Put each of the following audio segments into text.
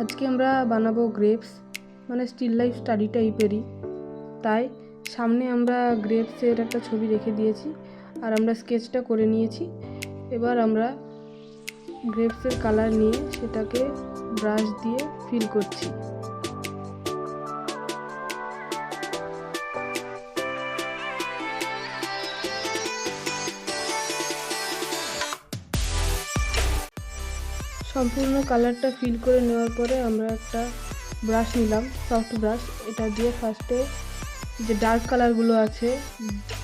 আজকে আমরা বানাবো গ্রেপস, মানে স্টিল লাইফ স্টাডি টাইপেরই। তাই সামনে আমরা গ্রেপসের একটা ছবি রেখে দিয়েছি আর আমরা স্কেচটা করে নিয়েছি। এবার আমরা গ্রেপসের কালার নিয়ে সেটাকে ব্রাশ দিয়ে ফিল করছি। সম্পূর্ণ কালারটা ফিল করে নেওয়ার পরে আমরা একটা ব্রাশ নিলাম, সফট ব্রাশ। এটা দিয়ে ফার্স্টে যে ডার্ক কালারগুলো আছে,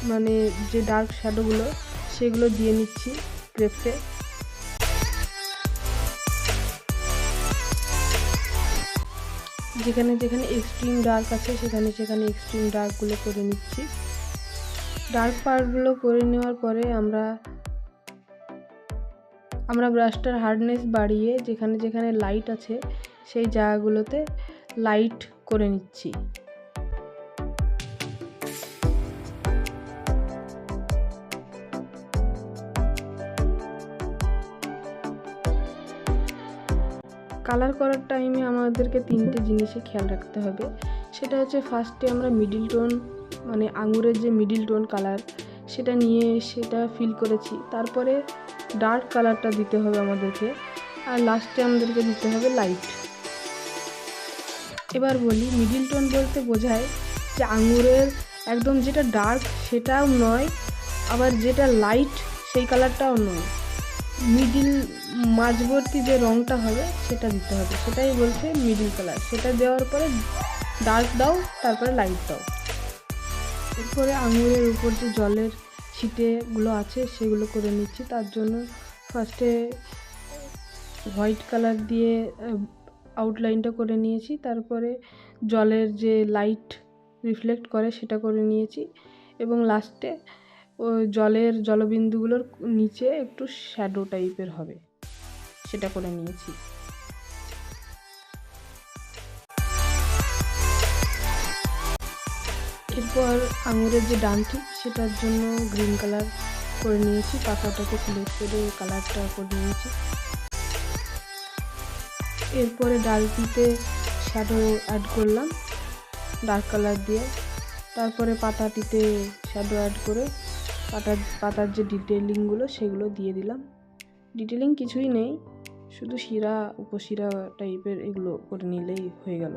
মানে যে ডার্ক শ্যাডোগুলো, সেগুলো দিয়ে নিচ্ছি গ্রেপসে। যেখানে যেখানে এক্সট্রিম ডার্ক আছে সেখানে সেখানে এক্সট্রিম ডার্কগুলো করে নিচ্ছি। ডার্ক পার্টগুলো করে নেওয়ার পরে আমরা ব্রাশটার হার্ডনেস বাড়িয়ে যেখানে যেখানে লাইট আছে সেই জায়গাগুলোতে লাইট করে নিচ্ছি। কালার করার টাইমে আমাদেরকে তিনটে জিনিসে খেয়াল রাখতে হবে। সেটা হচ্ছে ফার্স্টে আমরা মিডিল টোন, মানে আঙুরের যে মিডিল টোন কালার, সেটা নিয়ে সেটা ফিল করেছি। তারপরে ডার্ক কালারটা দিতে হবে আমাদেরকে, আর লাস্টে আমাদেরকে দিতে হবে লাইট। এবার বলি, মিডিল টোন বলতে বোঝায় যে আঙুরের একদম যেটা ডার্ক সেটাও নয়, আবার যেটা লাইট সেই কালারটাও নয়, মিডিল মাঝবর্তী যে রঙটা হবে সেটা দিতে হবে, সেটাই বলছে মিডিল কালার। সেটা দেওয়ার পরে ডার্ক দাও, তারপরে লাইট দাও। এরপরে আঙুরের উপর যে জলের ছিটেগুলো আছে সেগুলো করে নিচ্ছি। তার জন্য ফার্স্টে হোয়াইট কালার দিয়ে আউটলাইনটা করে নিয়েছি, তারপরে জলের যে লাইট রিফ্লেক্ট করে সেটা করে নিয়েছি, এবং লাস্টে ওই জলের জলবিন্দুগুলোর নিচে একটু শ্যাডো টাইপের হবে সেটা করে নিয়েছি। এরপর আঙুরের যে ডানটি সেটার জন্য গ্রিন কালার করে নিয়েছি, পাতাটাকে সিলেক্ট করে কালারটা করে নিয়েছি। এরপরে ডালটিতে শ্যাডো অ্যাড করলাম ডার্ক কালার দিয়ে, তারপরে পাতাটিতে শ্যাডো অ্যাড করে পাতার যে ডিটেলিংগুলো সেগুলো দিয়ে দিলাম। ডিটেলিং কিছুই নেই, শুধু শিরা উপশিরা টাইপের এগুলো করে নিলেই হয়ে গেল।